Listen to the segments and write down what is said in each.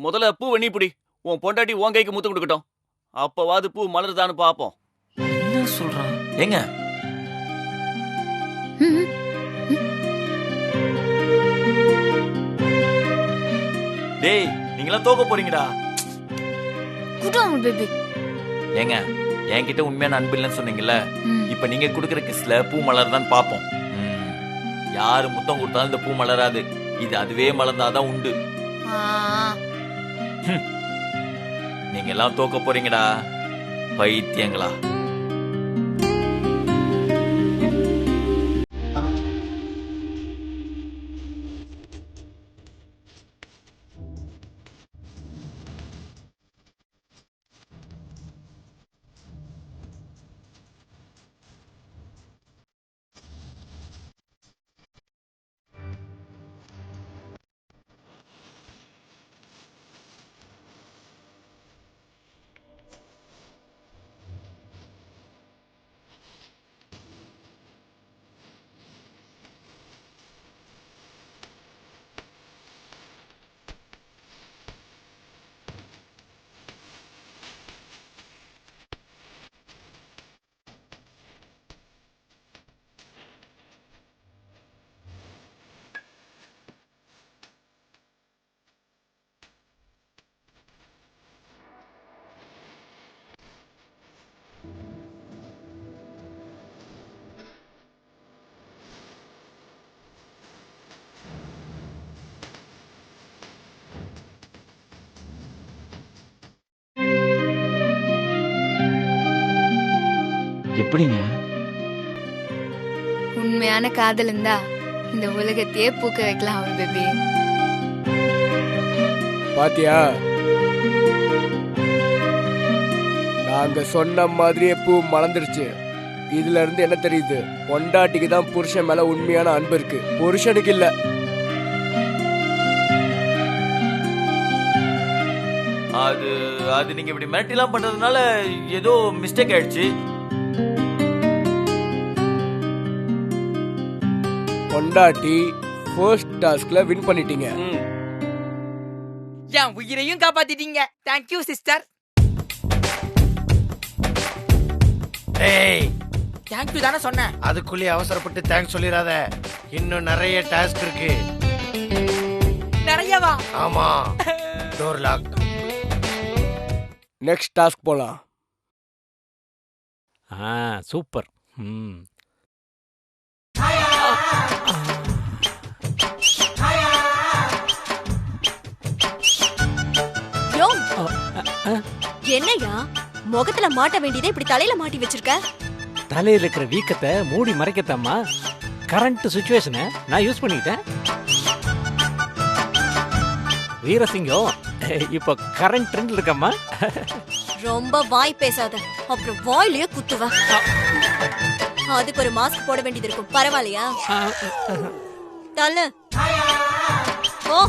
முதல்ல பூவை நீ பிடி. உன் பொண்டாட்டி உன் கைக்கு முத்து கொடுக்கட்டும். அப்பவாது பூ மலருதான்னு பாப்போம். என்ன சொல்றான்? ஏங்க டேய், நீங்களாம் தோக்க போறீங்கடா. குடுங்க பேபி. ஏங்க, என்கிட்ட உண்மையான அன்பு இல்லைன்னு சொன்னீங்கல்ல, இப்ப நீங்க குடுக்கற கிஸ்ல பூ மலர்தான் பாப்போம். யாரு முத்தம் கொடுத்தாலும் இந்த பூ மலராது. இது அதுவே மலர்ந்தாதான் உண்டு. நீங்க எல்லாம் தோக்க போறீங்கடா, பைத்தியங்களா. எப்படிங்க? உண்மையான காதல் இருந்தா இந்த உலகத்தையே பூக்க வைக்கலாம் அவள் பேபி. பாத்தியா, நாங்க சொன்ன மாதிரியே பூ மலர்ந்துருச்சு. இதுல இருந்து என்ன தெரியுது? பொண்டாட்டிக்கு தான் புருஷன் மேல உண்மையான அன்பு இருக்கு, புருஷனுக்கு இல்ல. அது நீங்க இப்படி மிரட்டிலாம் பண்றதுனால ஏதோ மிஸ்டேக் ஆயிடுச்சு. பொண்டாட்டி ஃபர்ஸ்ட் டாஸ்க்ல வின் பண்ணிட்டீங்க. என் உயிரையும் காப்பாத்திட்டீங்க. Thank you sister. ஏய், தேங்க்யூ தானே சொன்னேன். அதுக்குள்ளே அவசரப்பட்டு தேங்க்ஸ் சொல்லிராத. இன்னும் நிறைய டாஸ்க் இருக்கு. நிறையவா? ஆமா, டோர் லாக். நெக்ஸ்ட் டாஸ்க் போலாம். சூப்பர். யோ, என்னையா முகத்துல மாட்ட வேண்டியதை இப்படி தலையில மாட்டி வச்சிருக்க? தலையில இருக்கிற வீக்கத்தை மூடி மறைக்கத்தாமா கரண்ட் சுச்சுவேஷனை நான் யூஸ் பண்ணிக்கிட்டேன். வீரசிங்கம் இப்ப கரண்ட் ட்ரெண்ட்ல இருக்கம்மா. ரொம்ப வாய் பேசாத, அப்புறம் வாயிலேயே குத்துவ. அதுக்கு ஒரு மாஸ்க் போட வேண்டியது இருக்கும். பரவாயில்லையா? தள்ளு ஓ.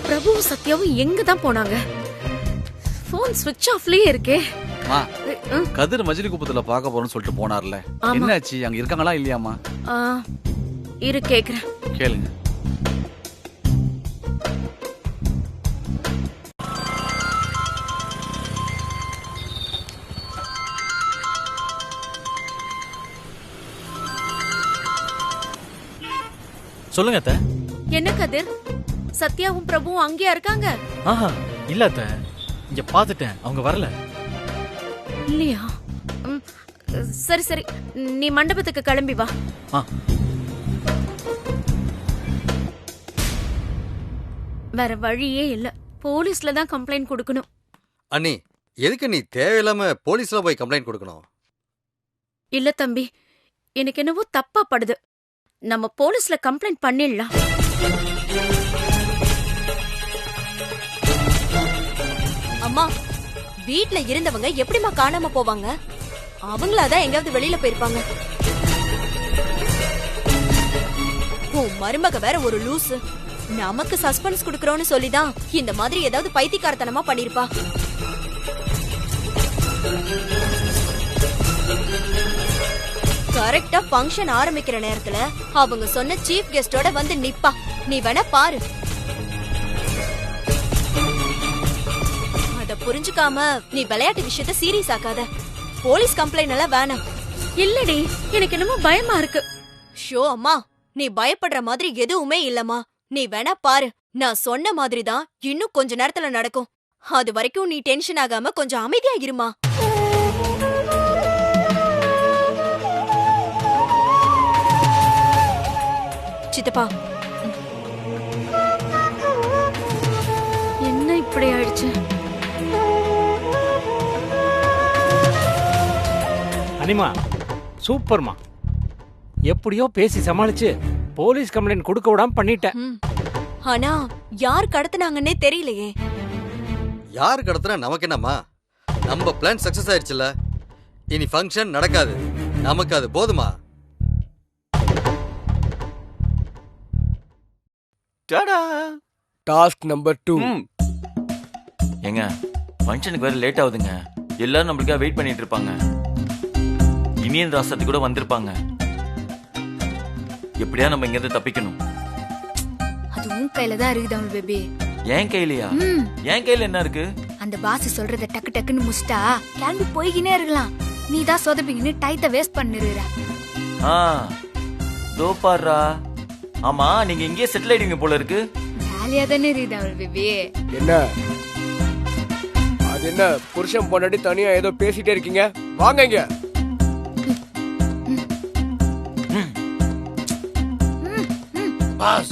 பிரபுவும் சத்யாவும் எங்க தான் போனாங்க? போன் ஸ்விட்ச் ஆஃப்லயே இருக்கே. கதிர் மஜிலி குப்பத்துல பார்க்க போறோம்னு சொல்லிட்டு போனார்ல, என்னாச்சு? அங்க இருக்காங்களா இல்லையாமா? இரு கேக்குறேன், கேளுங்க. சொல்லுங்க அத்தை. என்ன கதிர், சத்யாவும் பிரபுவும் அங்கேயா இருக்காங்க? இல்ல அத்தை, இங்க பாத்துட்டேன், அவங்க வரல. இல்லையா? சரி சரி, நீ மண்டபத்துக்கு கிளம்பி வா. வேற வழியே இல்ல, போலீஸ்ல தான் கம்ப்ளைண்ட் கொடுக்கணும். அண்ணி, எதுக்கு நீ தேவையில்லாம போலீஸ்ல போய் கம்ப்ளைண்ட் கொடுக்கணும்? இல்ல தம்பி, எனக்கு என்னவோ தப்பா படுது. நம்ம போலீஸ்ல கம்ப்ளைண்ட் பண்ணிடலாம். அம்மா, வீட்ல இருந்தவங்க எப்படிமா காணாம போவாங்க? அவங்களாதான் எங்கயாவது வெளியில போயிருப்பாங்க. உன் மருமக வேற ஒரு லூசு. நமக்கு சஸ்பென்ஸ் குடுக்கறோம்னு சொல்லிதான் இந்த மாதிரி ஏதாவது பைத்தியக்காரத்தனமா பண்ணிருப்பா. கரெக்டா ஃபங்க்ஷன் ஆரம்பிக்கிற நேரத்துல அவங்க சொன்ன சீஃப் கெஸ்டோட வந்து நிப்பா. நீ வேணா பாரு. அத புரிஞ்சுக்காம நீ விளையாட்டு விஷயத்த சீரியஸ் ஆக்காத. போலீஸ் கம்ப்ளைண்ட் எல்லாம் வேணாம். இல்லடி, எனக்கு என்னமோ பயமா இருக்கு. ஷோ அம்மா, நீ பயப்படுற மாதிரி எதுவுமே இல்லம்மா. நீ வேணா பாரு. நான் சொன்ன மாதிரி தான் இன்னும் கொஞ்ச நேரத்துல நடக்கும். அது வரைக்கும் நீ டென்ஷன் ஆகாம கொஞ்சம் அமைதியா இருமா. சித்தப்பா, என்ன இப்படி ஆயிடுச்சு? அனிமா, சூப்பர்மா. எப்படியோ பேசி சமாளிச்சு போலீஸ் கம்ப்ளைண்ட் கொடுக்க விடாம பண்ணிட்டேன். ஆனா யார் கடத்துனாங்கன்னே தெரியலையே. யார் கடத்துனா நமக்கு என்னம்மா? நம்ம பிளான் சக்சஸ் ஆயிடுச்சுல. இனி ஃபங்க்ஷன் நடக்காது. நமக்கு அது போதுமா? Task number 2. ஏங்க, ஃபங்க்ஷனுக்கு வேற லேட் ஆகுதுங்க. எல்லாரும் நம்மளுக்காக வெயிட் பண்ணிட்டு இருப்பாங்க. இனியன் ராசத்து கூட வந்திருப்பாங்க. எப்படியா நம்ம இங்க இருந்து தப்பிக்கணும்? அது உன் கையில தான் இருக்கு தமிழ் பேபி. என் கையிலயா? என் கையில என்ன இருக்கு? அந்த பாஸ் சொல்றத டக்கு டக்குன்னு முஸ்டா கிளம்பி போய்கினே இருக்கலாம். நீ தான் சொதப்பிங்கன்னு டைத்தை வேஸ்ட் பண்ணிடுற. தோ பாருடா. ஆமா, நீங்க இங்கேயே செட்டில் ஆயிடுவீங்க போல இருக்கு. ஜாலியா தானே இருக்கு தமிழ் பேபி. என்ன அது என்ன புருஷன் பொண்டாட்டி தனியா ஏதோ பேசிட்டே இருக்கீங்க? வாங்க இங்க. பாஸ்,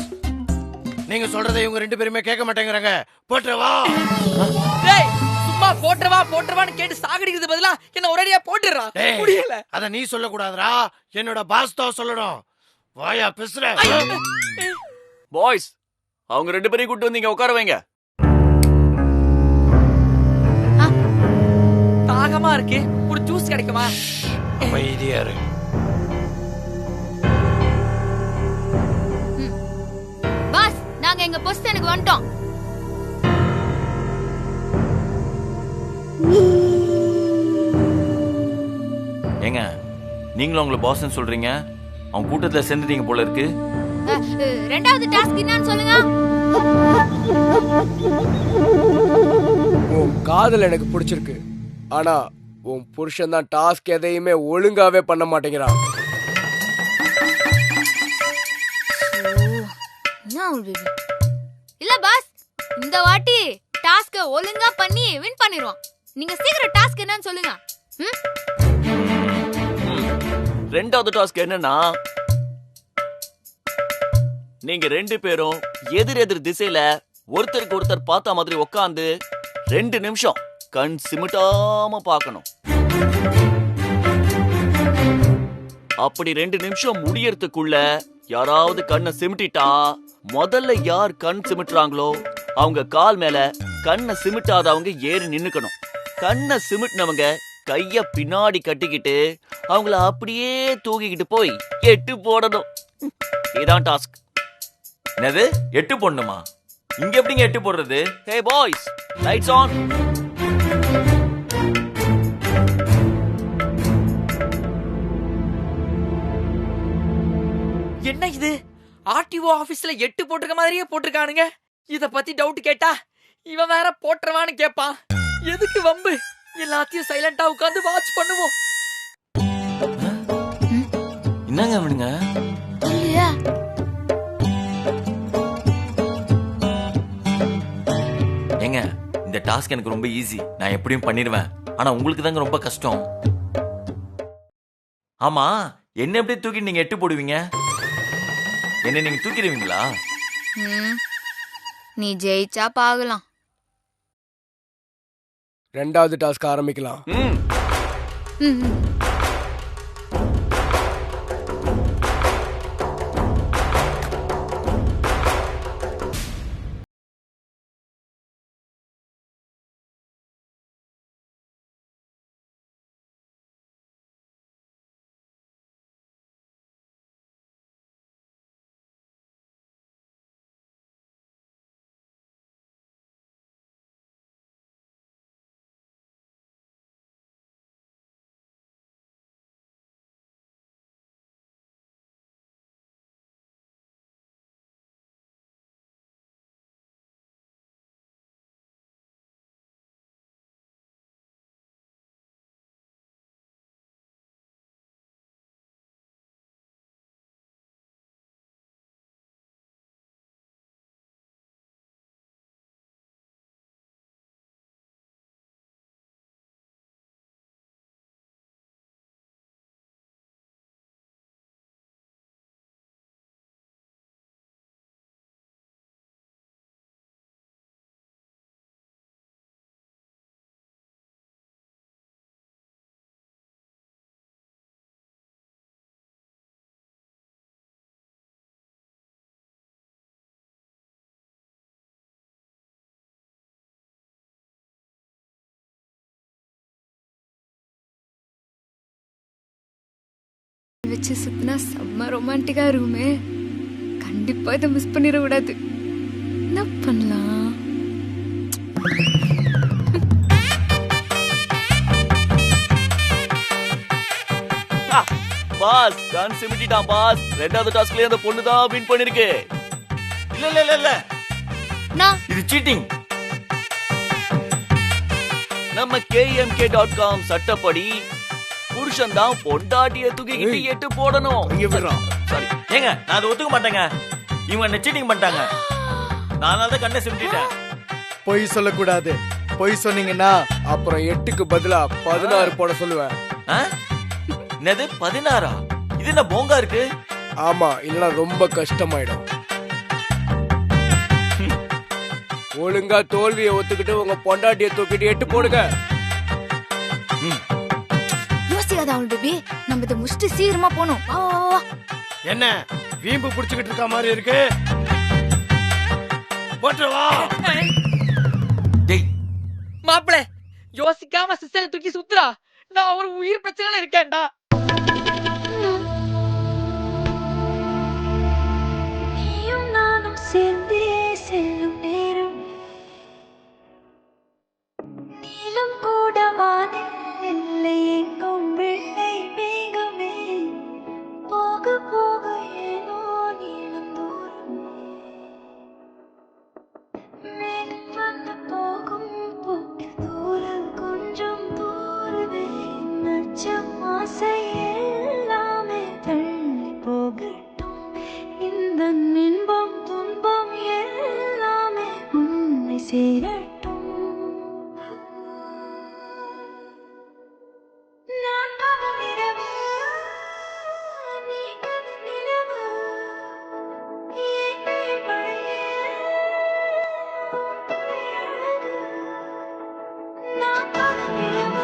நீங்க சொல்றதை இவங்க 2 பேருமே கேட்க மாட்டேங்கிறாங்க. போட்டுவா. டேய், சும்மா போட்டுவான்னு கேட்டு சாகடிக்கிறது பதிலா என்ன ஒரேடியா போட்டுறா. முடியல. அத நீ சொல்ல கூடாதுடா. என்னோட பாஸ் தான் சொல்லணும். வாயா பேசுற. பாய்ஸ், அவங்க 2 பேரையும் கூட்டி வந்து இங்க உட்கார வைங்க. தாகமா இருக்கு, ஒரு ஜூஸ் கிடைக்குமா? அமைதியா இரு. பாஸ், நாங்க எங்க பொசிஷனுக்கு வந்துட்டோம். ஏங்க, நீங்களும் உங்களை பாஸ்ன்னு சொல்றீங்க. அவங்க கூட்டத்துல சேர்ந்துட்டீங்க போல இருக்கு. ரெண்டாவது டாஸ்க் என்னன்னு சொல்லுங்க. உன் காதல் எனக்கு பிடிச்சிருக்கு. ஆனா உன் புருஷன் தான் டாஸ்க் எதையுமே ஒழுங்காவே பண்ண மாட்டேங்கிறான். இல்ல பாஸ், இந்த வாட்டி டாஸ்க ஒழுங்கா பண்ணி வின் பண்ணிடுவோம். நீங்க சீக்கிரம் டாஸ்க் என்னன்னு சொல்லுங்க. ரெண்டாவது டாஸ்க் என்னன்னா, நீங்க 2 பேரும் எதிர் திசையில ஒருத்தருக்கு ஒருத்தர் பார்த்த மாதிரி உட்காந்து 2 நிமிஷம் கண் சிமிட்டாம பார்க்கணும். அப்படி 2 நிமிஷம் முடியறதுக்குள்ள யாராவது கண்ணை சிமிட்டிட்டா, முதல்ல யார் கண் சிமிட்டுறாங்களோ அவங்க கால் மேல கண்ணை சிமிட்டாதவங்க ஏறி நின்னுக்கணும். கண்ணை சிமிட்டினவங்க கைய பின்னாடி கட்டிக்கிட்டு அவங்கள அப்படியே தூக்கிக்கிட்டு போய் 8 போடணும். இதான் டாஸ்க். என்னது 8 போடணுமா? இங்க எப்படிங்க 8 போடுறது? ஹே பாய்ஸ், லைட்ஸ் ஆன். என்ன இது? ஆர்டிஓ ஆபீஸ்ல 8 போட்டிருக்க மாதிரியே போட்டிருக்கானுங்க. இத பத்தி டவுட் கேட்டா இவன் வேற போட்டுருவான்னு கேட்பான். எதுக்கு வம்பு? எல்லாத்தையும் சைலண்டா உட்கார்ந்து வாட்ச் பண்ணுவோம். என்னங்க அவனுங்க? ஏங்க, இந்த டாஸ்க் எனக்கு ரொம்ப ஈஸி. நான் எப்படியும் பண்ணிடுவேன். ஆனா உங்களுக்கு தாங்க ரொம்ப கஷ்டம். ஆமா, என்ன எப்படி தூக்கி நீங்க 8 போடுவீங்க? என்ன நீங்க தூக்கிடுவீங்களா? நீ ஜெயிச்சா பாக்கலாம். 2வது டாஸ்க் ஆரம்பிக்கலாம். ம் ம், ம். வச்சு சுத்தினா செம்ம ரொமான்டிக்கா இருக்குமே. கண்டிப்பா இதை மிஸ் பண்ணிட கூடாது. என்ன பண்ணலாம்? பாஸ் கண் சிமிட்டிட்டான் பாஸ். 2வது டாஸ்க்லயே அந்த பொண்ணு தான் வின் பண்ணிருக்கு. இல்ல இல்ல இல்ல இல்ல நான் இது சீட்டிங். நம்ம KMK.com சட்டப்படி புருஷன் தான் பொண்டாட்டிய தூக்கிக்கிட்டு எட்டு போடணும். இங்க விடுறோம். சாரி. ஏங்க நான் அதை ஒத்துக்க மாட்டேங்க. இவங்க என்ன சீட்டிங் பண்ணிட்டாங்க. நானால தான் கண்ணை சிமிட்டிட்டேன். பொய் சொல்லக்கூடாது. பொய் சொன்னீங்கன்னா அப்புறம் 8க்கு பதிலா 16 போட சொல்லுவேன். ஆ? என்னது 16? இது என்ன போங்கா இருக்கு? ஆமா, இல்லனா ரொம்ப கஷ்டமாயிடும். ஒழுங்கா தோல்வியை ஒத்துக்கிட்டு உங்க பொண்டாட்டியை தூக்கிட்டு 8 போடுங்க. யோசிக்காத அவள் பேபி. நம்ம இதை முடிச்சுட்டு சீக்கிரமா போகணும். வா வா வா. என்ன வீம்பு புடிச்சுக்கிட்டு இருக்க மாதிரி இருக்கு? போட்டு வா. டேய் மாப்பிள யோசிக்காம சிஸ்டரை தூக்கி சுத்துறா. நான் ஒரு உயிர் பிரச்சனையில இருக்கேன்டா. நீயும் நானும் சேர்ந்தே செல்லும் நேரம் நீளும் கூட வானில் இல்லை எங்கும் வெள்ளை மேகமே போக போக ஏனோ நீளும் தூரம் மேலும் வந்து போகும் போக்கு தூரம் கொஞ்சம் தூரமே நச்சம் ஆசை எல்லாமே தள்ளி போகட்டும் இந்த இன்பம் துன்பம் எல்லாமே உன்னை சேரட்டும் நான் பகல் இரவு நீ கனவு நிலவு என்னை பழைய அழகு நான் பகல் இரவு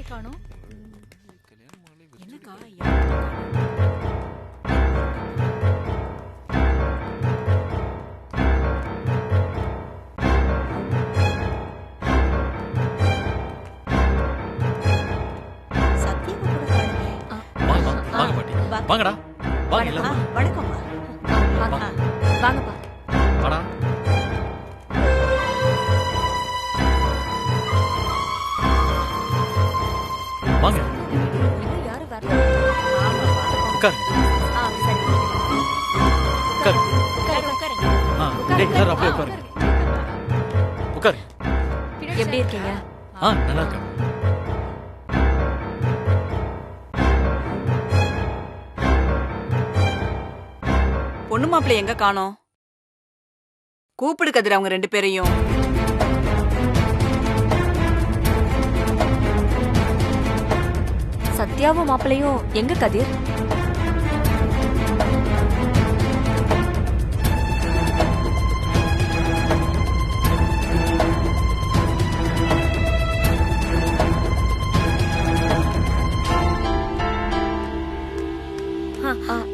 யாரையும் காணோம். என்னக்கா வாங்க பாட்டி வாங்கடா வாங்க எல்லாரும் வணக்கம்மா. வாங்கப்பா. வாடா வாங்க யாரும் வரல. உட்காரு சரி. உட்காரு உட்காருங்க. டேய் எல்லாரும் அப்படியே உட்காரு உட்காரு. எப்படி இருக்கீங்க? நல்லா இருக்கேன். பொண்ணு மாப்பிள்ளை எங்க காணோம்? கூப்பிடு கதிர் அவங்க 2 பேரையும். சத்யாவும் மாப்பிளையும் எங்க கதிர்?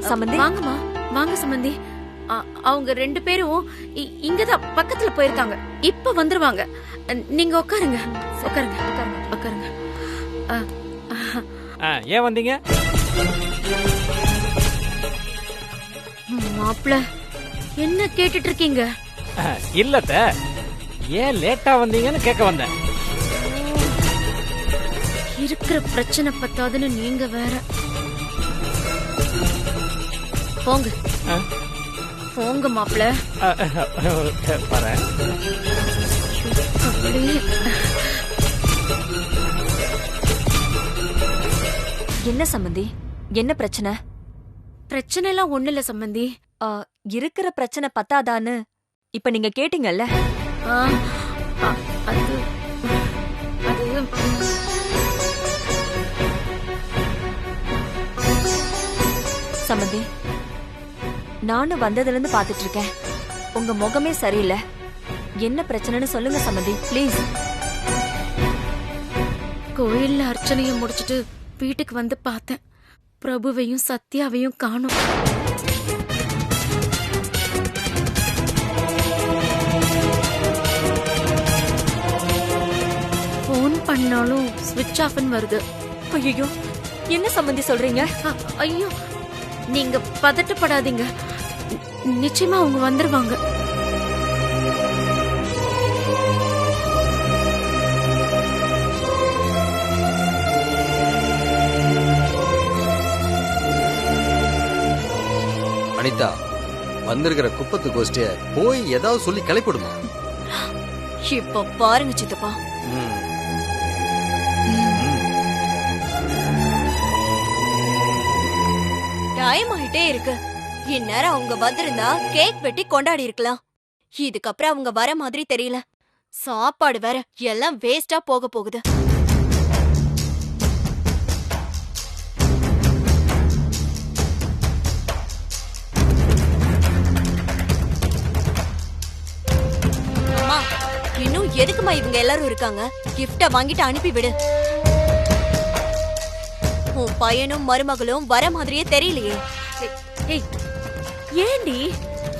சம்பந்தி வாங்கம்மா, வாங்க சம்பந்தி. அவங்க 2 பேரும் இங்கதான் பக்கத்துல போயிருக்காங்க. இப்ப வந்துருவாங்க. நீங்க உட்காருங்க. உட்காருங்க உட்காருங்க. ஏன் வந்தீங்க? மாப்பிள்ள என்ன கேட்டுட்டு இருக்கீங்க? இல்லத்த, ஏன் லேட்டா வந்தீங்கன்னு கேட்க வந்தேன். இருக்கிற பிரச்சனை பத்தாதுன்னு நீங்க வேற. போங்க போங்க மாப்பிள்ள. வரேன். என்ன சம்பந்தி, என்ன பிரச்சனை? பிரச்சனை எல்லாம் ஒண்ணு இல்ல சம்பந்தி. இருக்கிற பிரச்சனை பத்தாதான்னு இப்ப நீங்க கேட்டீங்கல்ல. அது அது சம்பந்தி, நானும் வந்ததுல இருந்து பாத்துட்டு இருக்கேன். உங்க முகமே சரியில்லை. என்ன பிரச்சனைன்னு சொல்லுங்க சம்பந்தி, ப்ளீஸ். கோயில்ல அர்ச்சனையை முடிச்சிட்டு வீட்டுக்கு வந்து பார்த்தேன். பிரபுவையும் சத்யாவையும் காணோம். போன் பண்ணாலும் ஸ்விட்ச் ஆஃப்னு வருது. ஐயோ, என்ன சம்பந்தி சொல்றீங்க? ஐயோ, நீங்க பதட்டப்படாதீங்க. நிச்சயமா அவங்க வந்துருவாங்க. அனிதா, வந்திருக்கிற குப்பத்து கோஷ்டிய போய் ஏதாவது சொல்லி கிளப்பிடுமா? இப்ப பாருங்க சித்தப்பா. டைம் ஆயிட்டே இருக்கு. இந்நேரம் அவங்க வந்திருந்தா கேக் வெட்டி கொண்டாடி இருக்கலாம். இதுக்கப்புறம் அவங்க வர மாதிரி தெரியல. சாப்பாடு வேற எல்லாம் வேஸ்டா போக போகுது. அம்மா, இன்னும் எதுக்குமா இவங்க எல்லாரும் இருக்காங்க? கிஃப்ட வாங்கிட்டு அனுப்பி விடு. உன் பையனும் மருமகளும் வர மாதிரியே தெரியலையே. ஏண்டி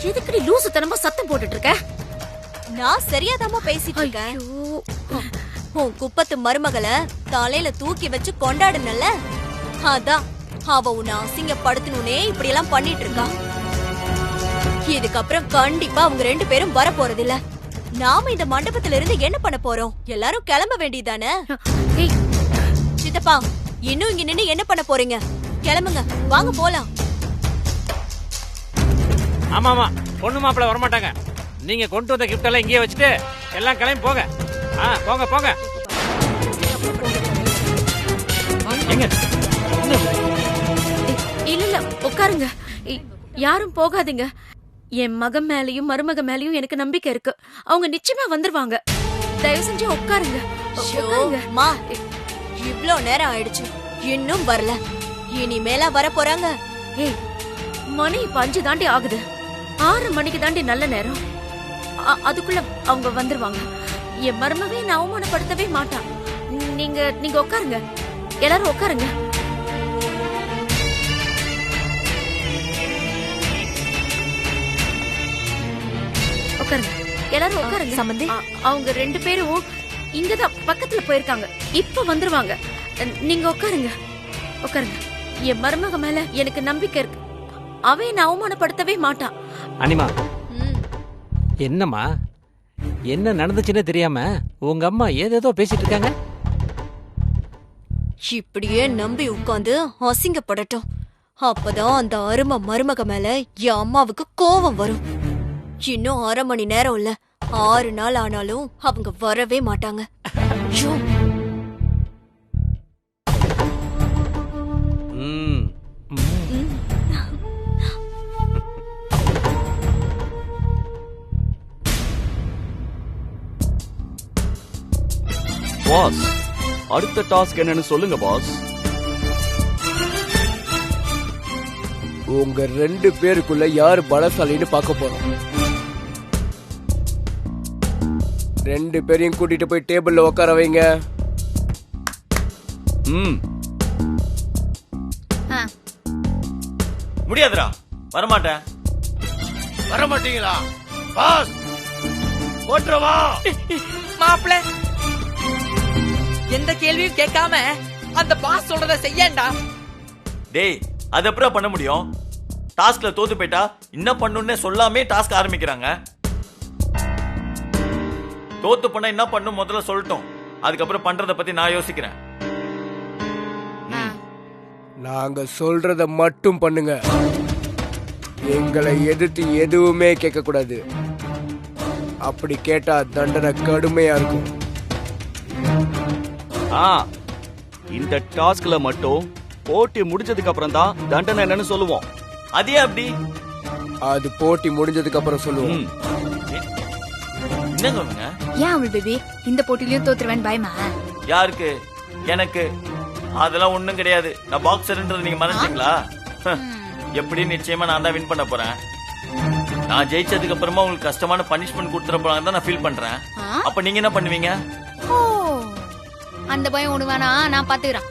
எதுக்குடி லூசுத்தனமா சத்தம் போட்டுட்டு இருக்க? நான் சரியாதாமா பேசிட்டு இருக்கேன். உன் குப்பத்து மருமகளை தலையில தூக்கி வச்சு கொண்டாடுனல்ல, அதான் அவ உன்னை அசிங்கப்படுத்தணும்னே இப்படி எல்லாம் பண்ணிட்டு இருக்கா. இதுக்கப்புறம் கண்டிப்பா அவங்க 2 பேரும் வர போறதில்ல. நாம இந்த மண்டபத்துல இருந்து என்ன பண்ண போறோம்? எல்லாரும் கிளம்ப வேண்டியதானே? சித்தப்பா, இன்னும் இங்க நின்னு என்ன பண்ண போறீங்க? கிளம்புங்க, வாங்க போலாம். ஆமா ஆமா, பொண்ணு மாப்பிள்ள வரமாட்டாங்க. நீங்க கொண்டு வந்த கிஃப்ட் எல்லாம் இங்கேயே வச்சுட்டு எல்லாம் கிளம்பி போங்க. போங்க போங்க. எங்க? இல்ல இல்ல, உட்காருங்க. யாரும் போகாதீங்க. என் மகன் மேலயும் மருமக மேலயும் எனக்கு நம்பிக்கை இருக்கு. அவங்க நிச்சயமா வந்துருவாங்க. தயவு செஞ்சு உட்காருங்க. இவ்ளோ நேரம் ஆயிடுச்சு, இன்னும் வரல. இனிமேலா வர போறாங்க? மணி இப்ப 5 தாண்டி ஆகுது. 6 மணிக்கு தாண்டி நல்ல நேரம். அதுக்குள்ள அவங்க வந்துருவாங்க. என் மருமவே நான் அவமானப்படுத்தவே மாட்டான். நீங்க உட்காருங்க. எல்லாரும் உட்காருங்க. உட்காருங்க, எல்லாரும் உட்காருங்க. சம்பந்தி அவங்க 2 பேரும் இங்கதான் பக்கத்துல போயிருக்காங்க. இப்ப வந்துருவாங்க. நீங்க உட்காருங்க, உட்காருங்க. என் மருமக மேல எனக்கு நம்பிக்கை இருக்கு. அவன் என்ன அவமானப்படுத்தவே மாட்டான். அனிமா, என்னம்மா என்ன நடந்துச்சுன்னே தெரியாம உங்க அம்மா ஏதேதோ பேசிட்டு இருக்காங்க. இப்படியே நம்பி உட்கார்ந்து அசிங்கப்படட்டும். அப்பதான் அந்த அருமை மருமக மேல என் அம்மாவுக்கு கோபம் வரும். இன்னும் 1/2 மணி நேரம் இல்ல, 6 நாள் ஆனாலும் அவங்க வரவே மாட்டாங்க. ஐயோ. பாஸ், அடுத்த டாஸ்க் என்னன்னு சொல்லுங்க பாஸ். உங்க 2 பேருக்குள்ள யாரு பலசாலின்னு பார்க்க போறோம். 2 பேரையும் கூட்டிட்டு போய் டேபிள்ல உட்கார வைங்க. முடியாதுடா, வரமாட்டேன். வரமாட்டீங்களா பாஸ்? போட்டுறவா மாப்பிள, எந்த கேள்வியும் கேட்காம அந்த பாஸ் சொல்றத செய்யண்டா. டேய், அது எப்பறம் பண்ண முடியும்? டாஸ்க்ல தோத்து போயிட்டா என்ன பண்ணுன்னே சொல்லாமே டாஸ்க் ஆரம்பிக்கிறாங்க. தோத்து பண்ணா என்ன பண்ணும் முதல்ல சொல்லட்டும், அதுக்கப்புறம் பண்றத பத்தி நான் யோசிக்கிறேன். நாங்க சொல்றத மட்டும் பண்ணுங்க. எங்களை எதிர்த்து எதுவுமே கேட்க கூடாது. அப்படி கேட்டா தண்டனை கடுமையா இருக்கும். இந்த டாஸ்க்ல மட்டும் போட்டி முடிஞ்சதுக்கு அப்புறம் தான் தண்டனை என்னன்னு சொல்லுவோம். அதே அப்படி? அது போட்டி முடிஞ்சதுக்கு அப்புறம் சொல்லுவோம். என்னங்க ஏன் அவள் பேபி இந்த போட்டிலையும் தோத்துருவேன் பயமா? யாருக்கு? எனக்கு அதெல்லாம் ஒண்ணும் கிடையாது. நான் பாக்ஸர்ன்றது நீங்க மறந்துட்டீங்களா? எப்படி நிச்சயமா நான் தான் வின் பண்ண போறேன். நான் ஜெயிச்சதுக்கு அப்புறமா உங்களுக்கு கஷ்டமான பனிஷ்மெண்ட் கொடுத்துற போறாங்க தான் நான் ஃபீல் பண்றேன். அப்ப நீங்க என்ன பண்ணுவீங்க? அந்த பயம் ஒண்ணு வேணா, நான் பாத்துக்கிறேன்.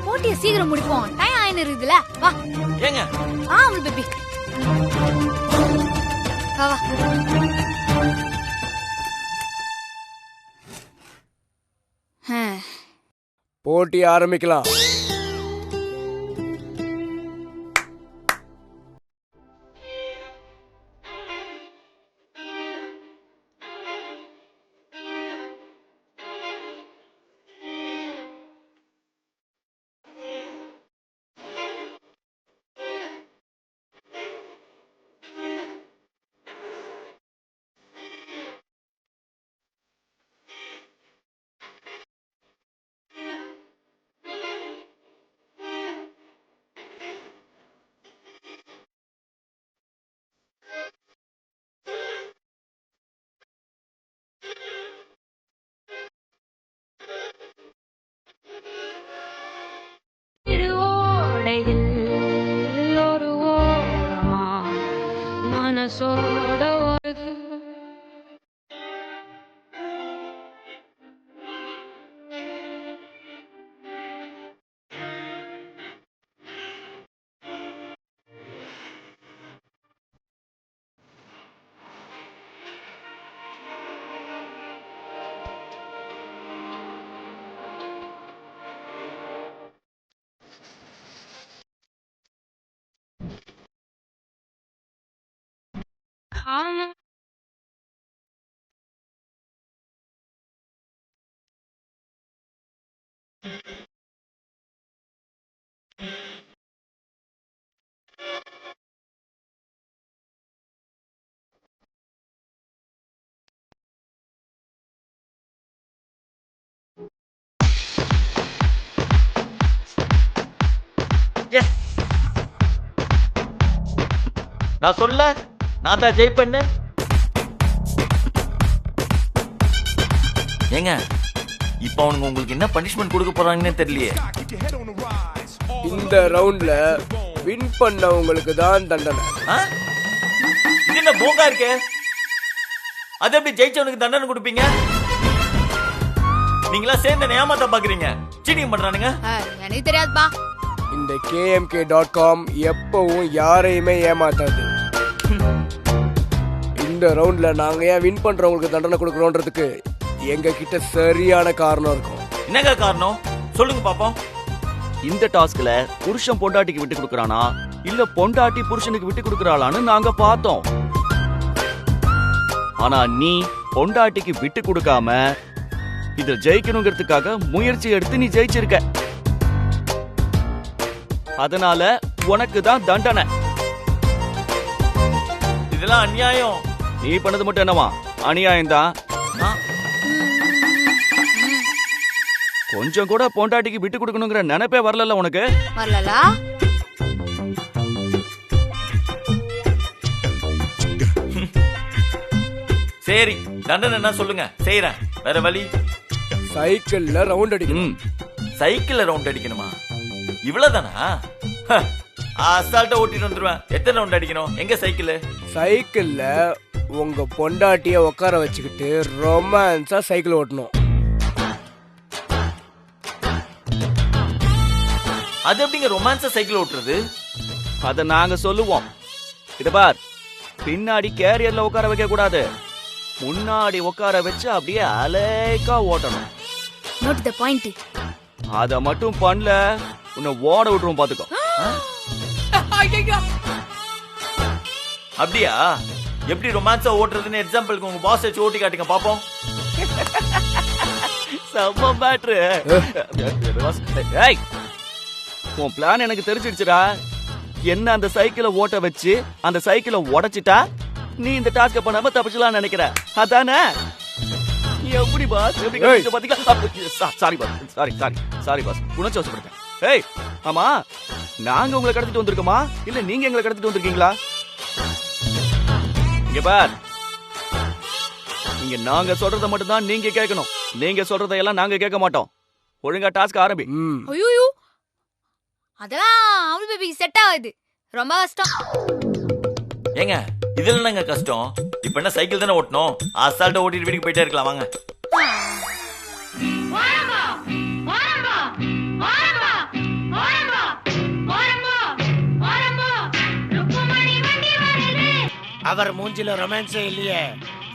போட்டியை சீக்கிரம் முடிப்போம், டைம் ஆயின்னு இருக்குதுல. வா ஏங்க. அவள் பேபி வா வா. போட்டி ஆரம்பிக்கலாம். ஒரு ஓரமா மனசோட வருது. நான் சொல்ல நான் தான் ஜெயிப்பேன்னு. ஏங்க, இப்ப அவனுங்க உங்களுக்கு என்ன பனிஷ்மெண்ட் கொடுக்க போறாங்கன்னே தெரியலையே. இந்த ரவுண்ட்ல வின் பண்ணவங்களுக்கு தான் தண்டனை. இது என்ன போங்கா இருக்கே? அது எப்படி ஜெயிச்சவனுக்கு தண்டனை கொடுப்பீங்க? நீங்களா சேர்ந்து ஏமாத்த பாக்குறீங்க, சீட்டிங் பண்றானுங்க. எனக்கு தெரியாதுப்பா. இந்த KMK.com எப்பவும் யாரையுமே ஏமாத்தாது. இந்த ரவுண்ட்ல நாங்க ஏன் வின் பண்றவங்களுக்கு தண்டனை கொடுக்கறோன்றதுக்கு எங்க கிட்ட சரியான காரணம் இருக்கும். என்னங்க காரணம் சொல்லுங்க பாப்போம். இந்த டாஸ்க்ல புருஷன் பொண்டாட்டிக்கு விட்டு கொடுக்கறானா இல்ல பொண்டாட்டி புருஷனுக்கு விட்டு கொடுக்கறாளான்னு நாங்க பார்த்தோம். ஆனா நீ பொண்டாட்டிக்கு விட்டு கொடுக்காம இத ஜெயிக்கணுங்கிறதுக்காக முயற்சி எடுத்து நீ ஜெயிச்சிருக்க. அதனால உனக்கு தான் தண்டனை. இதெல்லாம் அநியாயம். நீ பண்ணது மட்டும் என்னவா அநியாயம் தான். கொஞ்சம் கூட பொண்டாட்டிக்கு விட்டு கொடுக்கணுங்கிற நினைப்பே வரல உனக்கு. வரலலா? சரி, தண்டனை என்ன சொல்லுங்க, செய்யறேன். வேற வழி? சைக்கிள்ல ரவுண்ட் அடிக்கணும். சைக்கிள்ல ரவுண்ட் அடிக்கணுமா? இவ்வளவுதானா? அசால்ட்டா ஓட்டிட்டு வந்துருவேன். எத்தனை ரவுண்ட் அடிக்கணும்? எங்க சைக்கிள்? சைக்கிள்ல உங்க பொண்டாட்டிய உட்கார வச்சுக்கிட்டு ரொமான்ஸா சைக்கிள் ஓட்டணும். அது எப்படிங்க ரொமான்ஸா சைக்கிள் ஓட்டுறது? அத நாங்க சொல்லுவோம். இத பார், பின்னாடி கேரியர்ல உட்கார வைக்க கூடாது, முன்னாடி உட்கார வச்சு அப்படியே அலேக்கா ஓட்டணும். Note the point. அத மட்டும் பண்ணல உன்னை ஓட விட்டுருவோம் பாத்துக்கோ. அப்படியா? எப்படி ரொமான்ஸா ஓட்டுறதுன்னு எக்ஸாம்பிளுக்கு உங்க பாஸ் வச்சு ஓட்டி காட்டுங்க பாப்போம். செம்ம மேட்ரு. ஏய், உன் பிளான் எனக்கு தெரிஞ்சிடுச்சுடா. என்ன அந்த சைக்கிளை ஓட்ட வச்சு அந்த சைக்கிளை உடைச்சிட்டா நீ இந்த டாஸ்க பண்ணாம தப்பிச்சலாம் நினைக்கிற, அதானே? எப்படி பாஸ்? எப்படி பாத்தீங்களா? சாரி பாஸ், சாரி பாஸ், உணர்ச்சி வசப்படுறேன். ஏய், ஆமா, நாங்க உங்களை கடத்திட்டு வந்திருக்கோமா இல்ல நீங்க எங்களை கடத்திட்டு வந்திருக்கீங்களா? இங்க பார், இங்க நாங்க சொல்றத மட்டும் தான் நீங்க கேட்கணும். நீங்க சொல்றதையெல்லாம் நாங்க கேட்க மாட்டோம். ஒழுங்கா டாஸ்க் ஆரம்பி. ஐயோ, அதெல்லாம் அவள் பேபிக்கு செட் ஆகுது, ரொம்ப கஷ்டம். ஏங்க இதுல என்னங்க கஷ்டம்? இப்ப என்ன சைக்கிள் தானே ஓட்டணும், அசால்ட்டா ஓட்டிட்டு வீட்டுக்கு போயிட்டே இருக்கலாம். வாங்க. அவர் மூஞ்சில ரொமான்ஸே இல்லையே,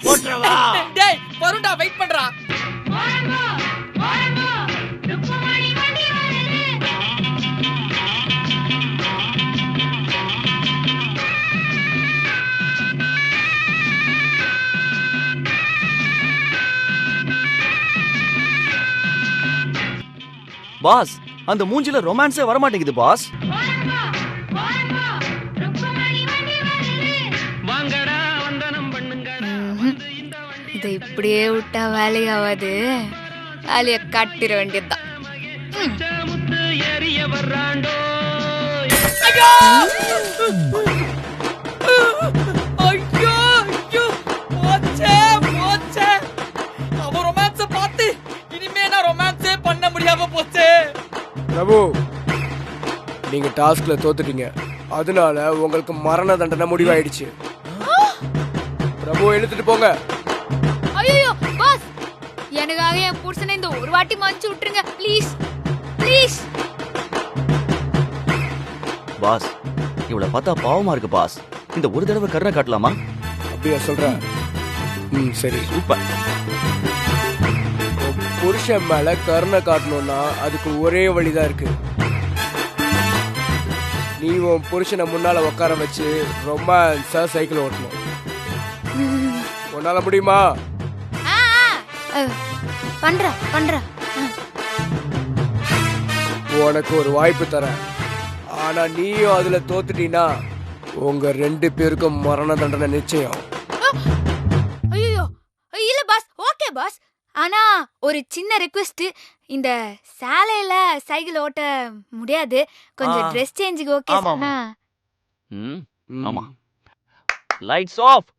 போட்றவா? டேய் வருண்டா, வெயிட் பண்றா. பாஸ், அந்த மூஞ்சில ரொமான்ஸே வர மாட்டேங்குது பாஸ். இதை இப்படியே விட்டா வேலையாவது, வேலைய காட்டிட வேண்டியதுதான். அவன் ரொமான்ஸ பார்த்து இனிமே நான் ரொமான்ஸே பண்ண முடியாம போச்சு. பிரபு, நீங்க டாஸ்க்ல தோத்துட்டீங்க, அதனால உங்களுக்கு மரண தண்டனை முடிவாயிடுச்சு. பிரபு, எழுத்துட்டு போங்க. ஐயோ பாஸ், எனக்காக என் புருஷனை இந்த ஒரு வாட்டி மன்னிச்சு விட்டுருங்க ப்ளீஸ், ப்ளீஸ். பாஸ், இவளை பார்த்தா பாவமா இருக்கு பாஸ். இந்த ஒரு தடவை கருணை காட்டலாமா? அப்படியா சொல்ற? சரி, சூப்பர். புருஷன் மேல கருணை காட்டணும்னா அதுக்கு ஒரே வழிதான் இருக்கு. நீ உன் புருஷனை முன்னால உட்கார வச்சு ரொமான்ஸா சைக்கிள் ஓட்டணும். உன்னால முடியுமா? பண்ற. உனக்கு ஒரு வாய்ப்பு தரேன், ஆனா நீயும் அதுல தோத்துட்டீனா உங்க 2 பேருக்கும் மரண தண்டனை நிச்சயம். ஐயோ இல்ல பாஸ், ஓகே பாஸ். ஆனா ஒரு சின்ன ரெக்வெஸ்ட், இந்த சாலையில சைக்கிள் ஓட்ட முடியாது, கொஞ்சம் ட்ரெஸ் சேஞ்சுக்கு ஓகே? ஆமா. Lights off.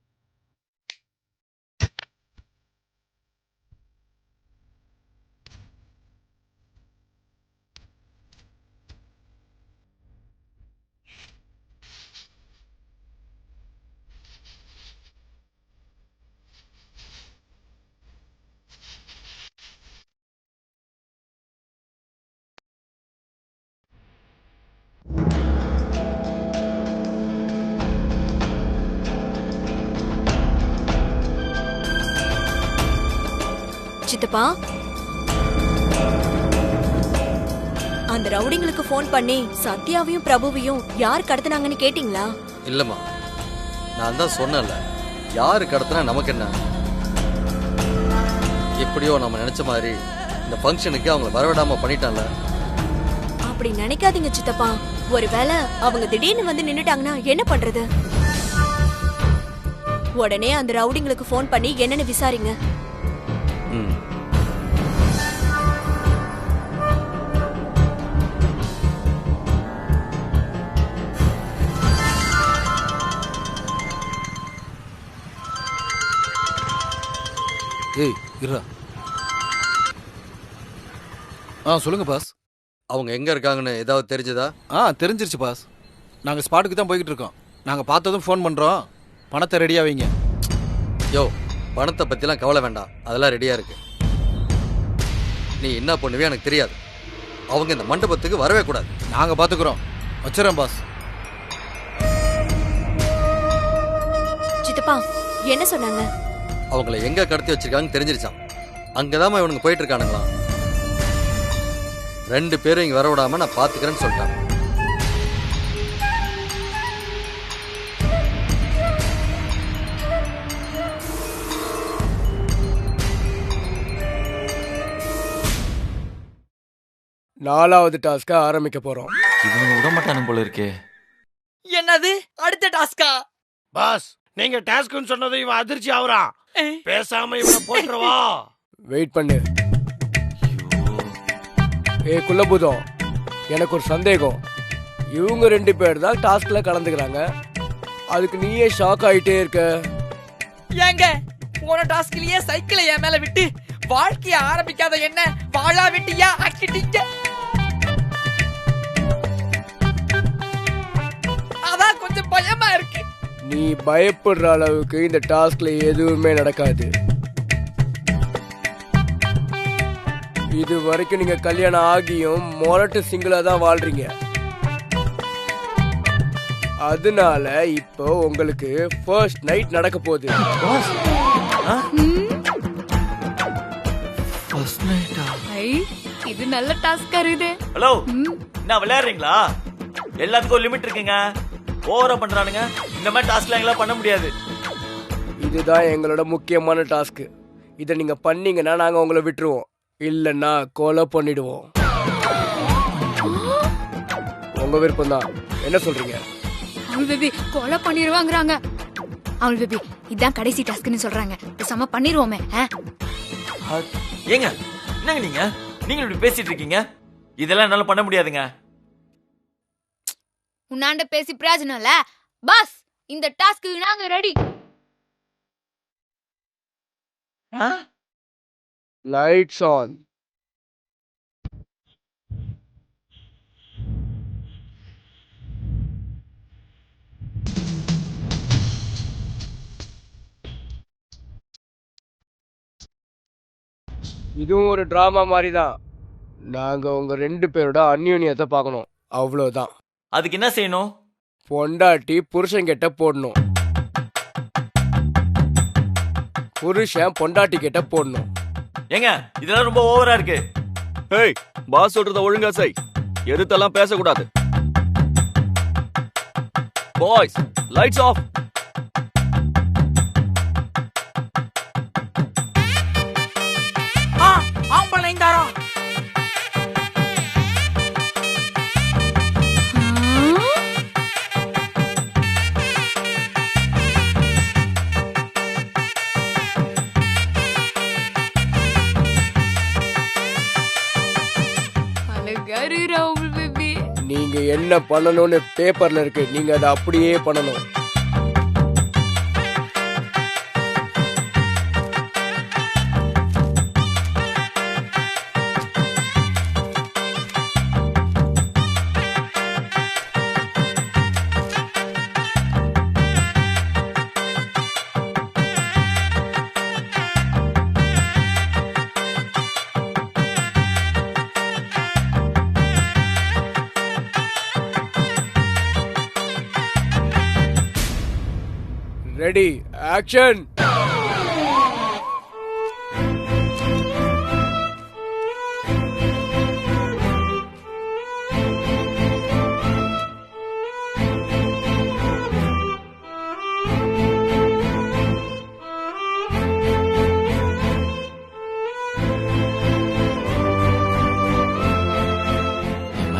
சித்தப்பா அந்த ரவுடிங்களுக்கு ஃபோன் பண்ணி சத்யாவையும் பிரபுவையும் யார் கடத்துனாங்கன்னு கேட்டீங்களா? இல்லம்மா, நான் தான் சொன்னேன்ல, யாரு கடத்தினா நமக்கு என்ன. எப்படியோ நம்ம நினைச்ச மாதிரி இந்த ஃபங்க்ஷனுக்கு அவங்கள வரவிடாம பண்ணிட்டான்ல. அப்படி நினைக்காதீங்க சித்தப்பா. ஒருவேளை அவங்க திடீர்னு வந்து நின்னுட்டாங்கன்னா என்ன பண்றது? உடனே அந்த ரவுடிங்களுக்கு ஃபோன் பண்ணி என்னன்னு விசாரிங்க. ஏய் இருடா. சொல்லுங்க பாஸ். அவங்க எங்க இருக்காங்கன்னு ஏதாவது தெரிஞ்சதா? தெரிஞ்சிருச்சு பாஸ். நாங்க ஸ்பாட்டுக்கு தான் போய்கிட்டு இருக்கோம். நாங்க பார்த்ததும் ஃபோன் பண்றோம். பணத்தை ரெடியா வைங்க. யோ, பணத்தை பத்திலாம் கவலை வேண்டாம், அதெல்லாம் ரெடியா இருக்கு. நீ என்ன பண்ணுவே எனக்கு தெரியாது. அவங்க இந்த மண்டபத்துக்கு வரவே கூடாது. நாங்க பாத்துக்கிறோம். வச்சுறேன் பாஸ். சித்தப்பா என்ன சொன்னாங்க? அவங்கள எங்க கடத்தி வச்சிருக்காங்கன்னு தெரிஞ்சிருச்சான். அங்கதான் இவனுங்க போயிட்டு இருக்கானுங்களாம். 2 பேரும் இங்க வர விடாம நான் பாத்துக்கிறேன்னு சொல்லிட்டாங்க. நாலாவது டாஸ்க ஆரம்பிக்க போறோம். இவனுங்க விட மாட்டானுங்க போல இருக்கே. என்னது அடுத்த டாஸ்கா? பாஸ், நீங்க டாஸ்க்னு சொன்னது இவன் அதிர்ச்சி ஆவறான். பேசாம இவனை போட்டுறவா. வெயிட் பண்ணு. குலபூதம், எனக்கு ஒரு சந்தேகம். இவங்க 2 பேர் தான் டாஸ்க்ல கலந்துக்கிறாங்க. அதுக்கு நீயே ஷாக் ஆயிட்டே இருக்க. ஏங்க போன டாஸ்க்லயே சைக்கிளை என் மேல விட்டு வாழ்க்கைய ஆரம்பிக்காத என்ன வாழா வெட்டியா ஆக்கிட்டீங்க. அதான் கொஞ்சம் பயமா இருக்கு. நீ பயப்படுற அளவுக்கு இந்த டாஸ்க்ல எதுவுமே நடக்காது. இது வரைக்கும் நீங்க கல்யாணம் ஆகியும் மொரட்டு சிங்கிளா தான் வாழ்றீங்க. அதனால இப்போ உங்களுக்கு ஃபர்ஸ்ட் நைட் நடக்க போகுது. இது நல்ல டாஸ்கா இருக்குது. ஹலோ, என்ன விளையாடுறீங்களா? எல்லாத்துக்கும் ஒரு லிமிட் இருக்குங்க. ஓவரா பண்றானுங்க. இந்த மாதிரி டாஸ்க்லாம் எங்களால பண்ண முடியாது. இதுதான் எங்களோட முக்கியமான டாஸ்க். இதை நீங்க பண்ணீங்கன்னா நாங்க உங்களை விட்டுருவோம், இல்லன்னா கொலை பண்ணிடுவோம். உங்க விருப்பம் தான். என்ன சொல்றீங்க? அவள் பேபி கொலை பண்ணிடுவாங்கறாங்க. அவள் பேபி இதான் கடைசி டாஸ்க்னு சொல்றாங்க. பேசாம பண்ணிடுவோமே. ஏங்க என்னங்க நீங்க இப்படி பேசிட்டு இருக்கீங்க? இதெல்லாம் என்னால பண்ண முடியாதுங்க. உன்னாண்ட பேசி பிரயோஜனம் இல்ல. பாஸ், இந்த டாஸ்க்கு நாங்க ரெடி. Lights on. இதுவும் ஒரு டிராமா மாதிரி தான். நாங்க உங்க 2 பேரோட அந்யோன்யத்தை பார்க்கணும், அவ்வளவுதான். அதுக்கு என்ன செய்யணும்? பொண்டாட்டி புருஷன் கிட்ட போடணும், புருஷன் பொண்டாட்டி கிட்ட போடணும். ஏங்க இதெல்லாம் ரொம்ப ஓவரா இருக்கு. ஏய், பாஸ் சொல்றத ஒழுங்கா செய். எதுத்தெல்லாம் பேசக்கூடாது. Boys, lights off. ஆம்பளை இந்தாரோ. நீங்க என்ன பண்ணணும்னு பேப்பர்ல இருக்கு, நீங்க அதை அப்படியே பண்ணணும். Ready, action.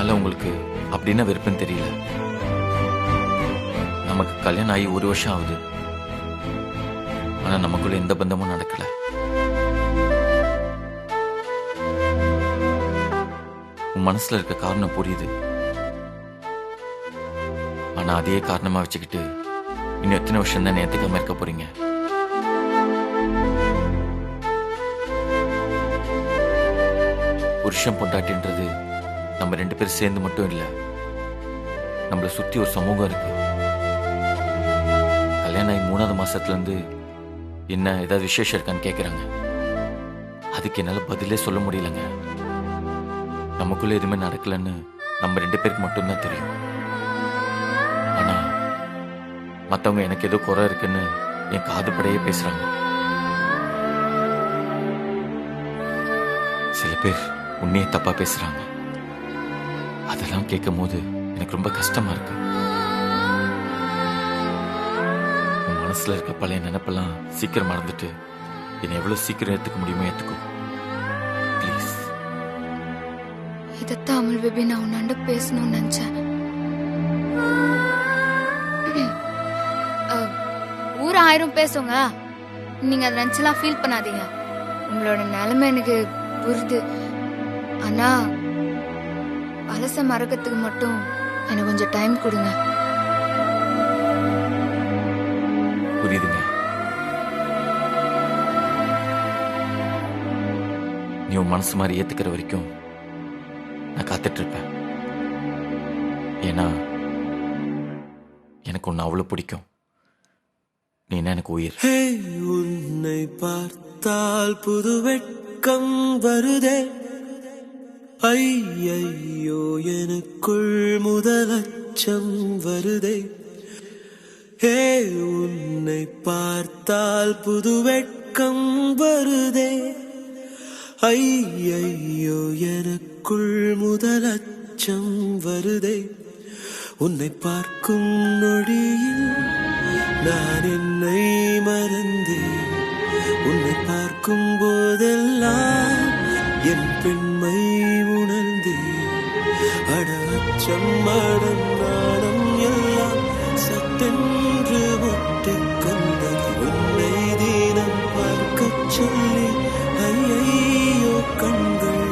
மேல உங்களுக்கு அப்படின்னா வெறுப்புன்னு தெரியல. நமக்கு கல்யாணம் ஆகி 1 வருஷம் ஆகுது. ஆனா நமக்குள்ள எந்த பந்தமும் நடக்கல. உன் மனசுல இருக்க காரணம் புரியுது. ஆனா அதே காரணமா வச்சுக்கிட்டு இன்னும் எத்தனை வருஷம் தான் நேத்துக்காம இருக்க போறீங்க? புருஷன் பொண்டாட்டின்றது நம்ம 2 பேரும் சேர்ந்து மட்டும் இல்ல, நம்மளை சுத்தி ஒரு சமூகம் இருக்கு. கல்யாணம் ஆகி 3வது மாசத்துல இருந்து என்ன ஏதாவது விசேஷம் இருக்கான்னு கேக்குறாங்க. அதுக்கு என்னால பதிலே சொல்ல முடியலங்க. நமக்குள்ள எதுவுமே நடக்கலன்னு நம்ம 2 பேருக்கு மட்டும்தான் தெரியும். ஆனா மத்தவங்க எனக்கு ஏதோ குறை இருக்குன்னு என் காதுபடையே பேசுறாங்க. சில பேர் உன்னையே தப்பா பேசுறாங்க. அதெல்லாம் கேட்கும் போது எனக்கு ரொம்ப கஷ்டமா இருக்கு. உன் மனசுல இருக்க பழைய நினைப்பெல்லாம் சீக்கிரம் மறந்துட்டு என்னை எவ்வளவு சீக்கிரம் ஏத்துக்க முடியுமோ ஏத்துக்கோ ப்ளீஸ். இதத்தான் அமல் பேபி நான் உன்னாண்ட பேசணும்னு நினைச்சேன். ஊர் 1000 பேசுங்க, நீங்க அதை நினைச்சலாம் ஃபீல் பண்ணாதீங்க. உங்களோட நிலைமை எனக்கு புரியுது. ஆனா பழச மறக்கிறதுக்கு மட்டும் எனக்கு கொஞ்சம் டைம் கொடுங்க. புரியுதுங்க. நீ உன் மனசு மாதிரி ஏத்துக்கிற வரைக்கும் நான் காத்துட்டு இருப்பேன். ஏன்னா எனக்கு உன்னை அவ்வளவு பிடிக்கும். நீ என்ன எனக்கு உயிர். உன்னை பார்த்தால் புது வெட்கம் வருதே, ஐயையோ எனக்குள் முதலச்சம் வருதே. ஹே உன்னை பார்த்தால் புது வெட்கம் வருதே, ஐயையோ எனக்குள் முதலச்சம் வருதே. உன்னை பார்க்கும் நொடியில் நான் என்னை மறந்தேன். உன்னை பார்க்கும் போதெல்லாம் என் பெண்மை உணர்ந்தேன். அட அச்சம் மடம் நாடம் எல்லாம் சட்டென்று ஒட்டிக் கொண்டது. உன்னை தினம் பார்க்கச் சொல்லி ஐயையோ கண்கள்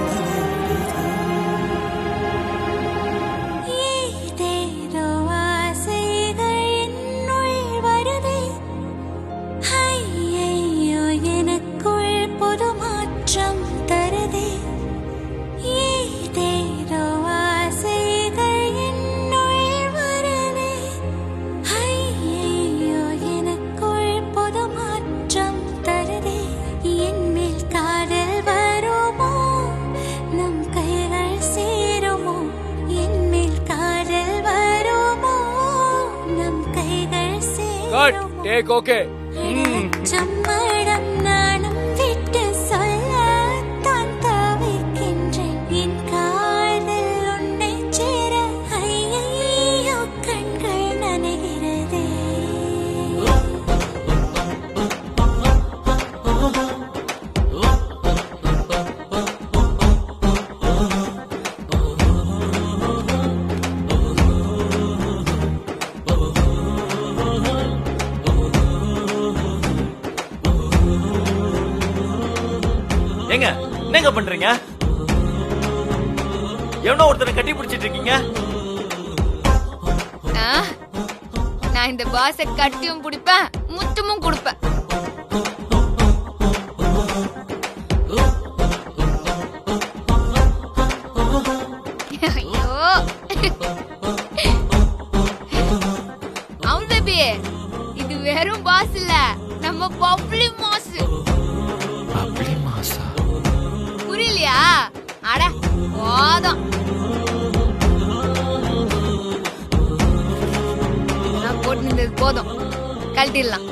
டேக் ஓகே. சம்மடம் நானும் விட்டு சொல்ல தான் தவிக்கின்றேன். என் காதல் உன்னை சேர ஐயையோ கண்கள் நனைகிறதே. ஏங்க என்னங்க பண்றீங்க? எவனோ ஒருத்தரை கட்டி பிடிச்சிட்டு இருக்கீங்க. நான் இந்த பாஸை கட்டியும் பிடிப்பேன், முத்தமும் கொடுப்பேன். ஐயோ அமல் பேபி, இது வெறும் பாஸ் இல்ல, நம்ம பப்ளி மாஸ். பப்ளி மாஸா? புரியலையா? அட போதும், நான் போட்டு போதும், கழட்டிடலாம்.